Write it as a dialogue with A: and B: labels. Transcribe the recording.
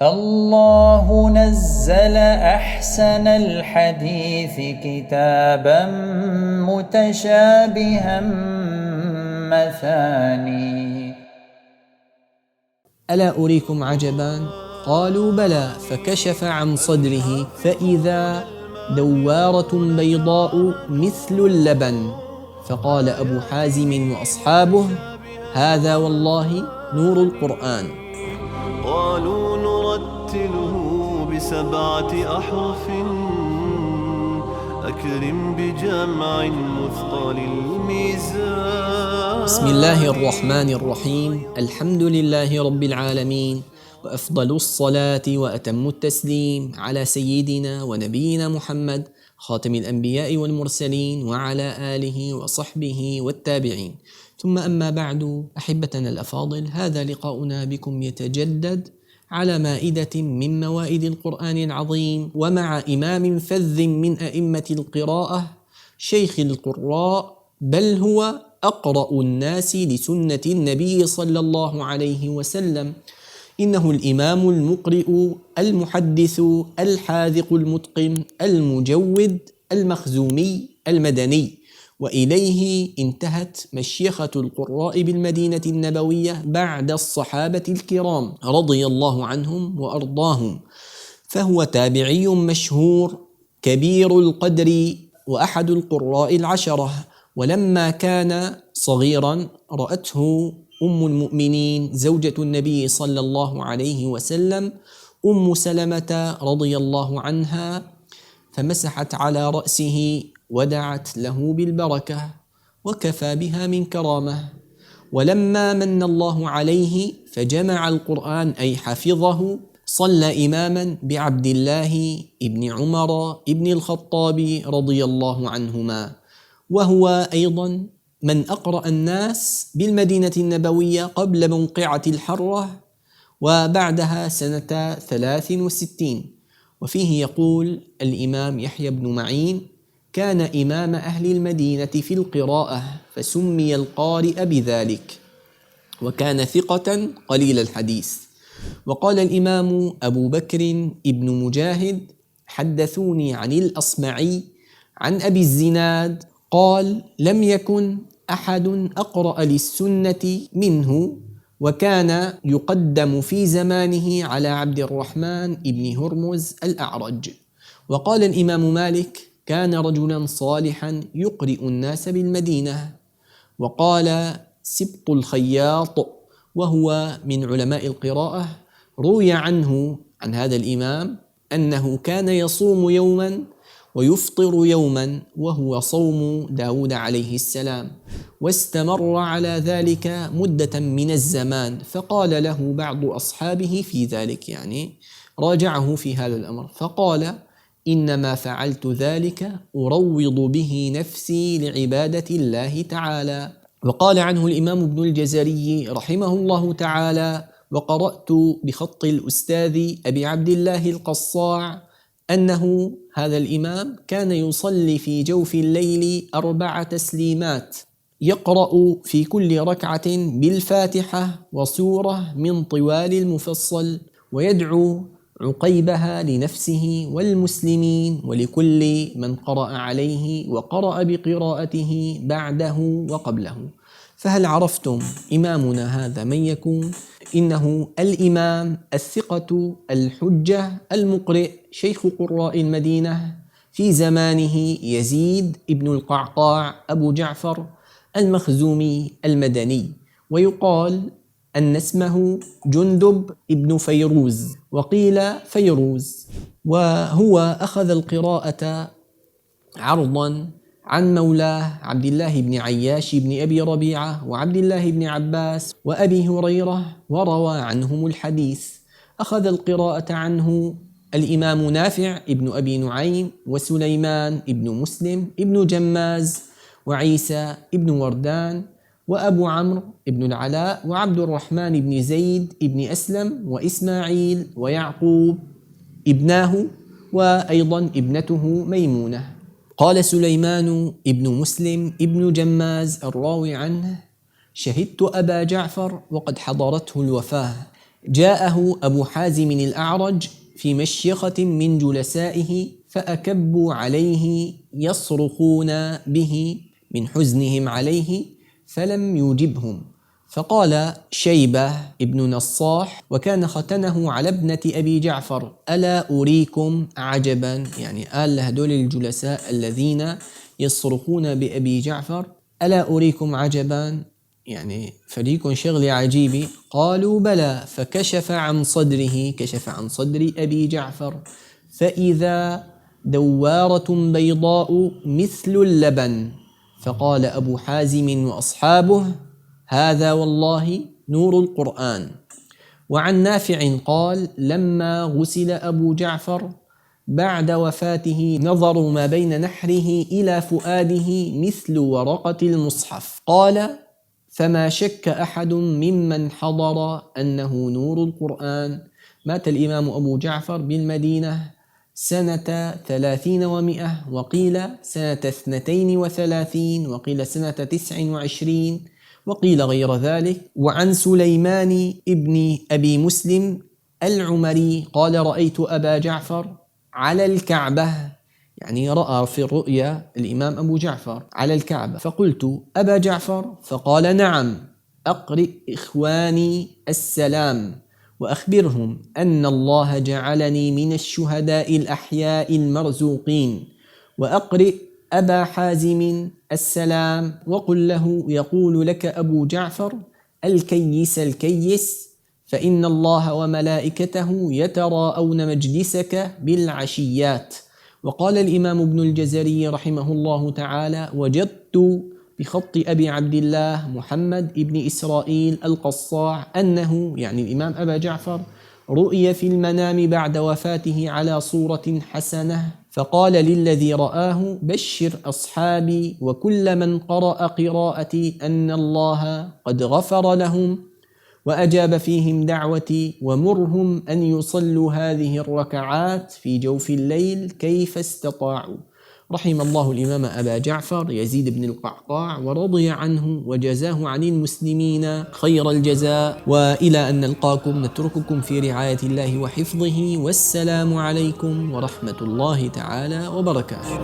A: الله نزل أحسن الحديث كتابا متشابها مثاني.
B: ألا أريكم عجبا؟ قالوا بلى، فكشف عن صدره فإذا دوارة بيضاء مثل اللبن. فقال أبو حازم وأصحابه: هذا والله نور القرآن.
C: قالوا نرتله ب7 أحرف، أكرم بجمع مثقل الميزان.
B: بسم الله الرحمن الرحيم. الحمد لله رب العالمين، وأفضل الصلاة وأتم التسليم على سيدنا ونبينا محمد خاتم الأنبياء والمرسلين، وعلى آله وصحبه والتابعين. ثم أما بعد، أحبتنا الأفاضل، هذا لقاؤنا بكم يتجدد على مائدة من موائد القرآن العظيم، ومع إمام فذ من أئمة القراءة، شيخ القراء، بل هو أقرأ الناس لسنة النبي صلى الله عليه وسلم. إنه الإمام المقرئ المحدث الحاذق المتقن المجود المخزومي المدني، وإليه انتهت مشيخة القراء بالمدينة النبوية بعد الصحابة الكرام رضي الله عنهم وأرضاهم. فهو تابعي مشهور كبير القدر وأحد القراء العشرة. ولما كان صغيرا رأته أم المؤمنين زوجة النبي صلى الله عليه وسلم أم سلمة رضي الله عنها، فمسحت على رأسه ودعت له بالبركة، وكفى بها من كرامة. ولما من الله عليه فجمع القرآن أي حفظه، صلى إماما بعبد الله ابن عمر ابن الخطاب رضي الله عنهما، وهو أيضا من أقرأ الناس بالمدينة النبوية قبل موقعة الحرة وبعدها سنة 63. وفيه يقول الإمام يحيى بن معين: كان إمام أهل المدينة في القراءة، فسمي القارئ بذلك، وكان ثقة قليل الحديث. وقال الإمام أبو بكر ابن مجاهد: حدثوني عن الأصمعي عن أبي الزناد قال: لم يكن أحد أقرأ للسنة منه، وكان يقدم في زمانه على عبد الرحمن ابن هرمز الأعرج. وقال الإمام مالك: كان رجلا صالحا يقرئ الناس بالمدينة. وقال سبط الخياط، وهو من علماء القراءة، روي عنه عن هذا الإمام أنه كان يصوم يوما ويفطر يوما، وهو صوم داود عليه السلام، واستمر على ذلك مدة من الزمان. فقال له بعض أصحابه في ذلك، يعني راجعه في هذا الأمر، فقال: إنما فعلت ذلك أروض به نفسي لعبادة الله تعالى. وقال عنه الإمام ابن الجزري رحمه الله تعالى: وقرأت بخط الأستاذ أبي عبد الله القصاع أنه هذا الإمام كان يصلي في جوف الليل 4 تسليمات، يقرأ في كل ركعة بالفاتحة وسورة من طوال المفصل، ويدعو عقيبها لنفسه والمسلمين ولكل من قرأ عليه وقرأ بقراءته بعده وقبله. فهل عرفتم إمامنا هذا من يكون؟ إنه الإمام الثقة الحجة المقرئ، شيخ قراء المدينة في زمانه، يزيد ابن القعقاع أبو جعفر المخزومي المدني. ويقال أن اسمه جندب ابن فيروز، وقيل فيروز. وهو أخذ القراءة عرضا عن مولاه عبد الله بن عياش بن أبي ربيعة وعبد الله بن عباس وأبي هريرة، وروى عنهم الحديث. أخذ القراءة عنه الإمام نافع ابن أبي نعيم وسليمان ابن مسلم ابن جماز وعيسى ابن وردان وأبو عمرو ابن العلاء وعبد الرحمن بن زيد ابن أسلم وإسماعيل ويعقوب ابناه، وأيضا ابنته ميمونة. قال سليمان ابن مسلم ابن جماز الراوي عنه: شهدت أبا جعفر وقد حضرته الوفاة، جاءه أبو حازم الأعرج في مشيخة من جلسائه فأكبوا عليه يصرخون به من حزنهم عليه فلم يجبهم، فقال شيبة ابن نصاح وكان ختنه على ابنة أبي جعفر: ألا أريكم عجبا، يعني قال لهدول الجلساء الذين يصرخون بأبي جعفر: ألا أريكم عجبا، يعني فريق شغلة عجيبة. قالوا بلى، فكشف عن صدره، كشف عن صدر أبي جعفر، فإذا دوارة بيضاء مثل اللبن. فقال أبو حازم وأصحابه: هذا والله نور القرآن. وعن نافع قال: لما غسل أبو جعفر بعد وفاته نظروا ما بين نحره إلى فؤاده مثل ورقة المصحف. قال: فما شك أحد ممن حضر أنه نور القرآن. مات الإمام أبو جعفر بالمدينة سنة 30 و100، وقيل سنة 32، وقيل سنة 29، وقيل غير ذلك. وعن سليمان ابن أبي مسلم العمري قال: رأيت أبا جعفر على الكعبة، يعني رأى في الرؤيا الإمام أبو جعفر على الكعبة، فقلت: أبا جعفر؟ فقال: نعم، أقرئ إخواني السلام وأخبرهم أن الله جعلني من الشهداء الأحياء المرزوقين، وأقرئ أبا حازم السلام وقل له يقول لك أبو جعفر الكيس الكيس، فإن الله وملائكته يتراءون مجلسك بالعشيات. وقال الإمام ابن الجزري رحمه الله تعالى: وجدت بخط أبي عبد الله محمد ابن إسرائيل القصاع أنه، يعني الإمام أبا جعفر، رؤي في المنام بعد وفاته على صورة حسنة، فقال للذي رآه: بشر أصحابي وكل من قرأ قراءتي أن الله قد غفر لهم وأجاب فيهم دعوتي، ومرهم أن يصلوا هذه الركعات في جوف الليل كيف استطاعوا. رحم الله الإمام أبا جعفر يزيد بن القعقاع ورضي عنه وجزاه عن المسلمين خير الجزاء. وإلى أن نلقاكم نترككم في رعاية الله وحفظه، والسلام عليكم ورحمة الله تعالى وبركاته.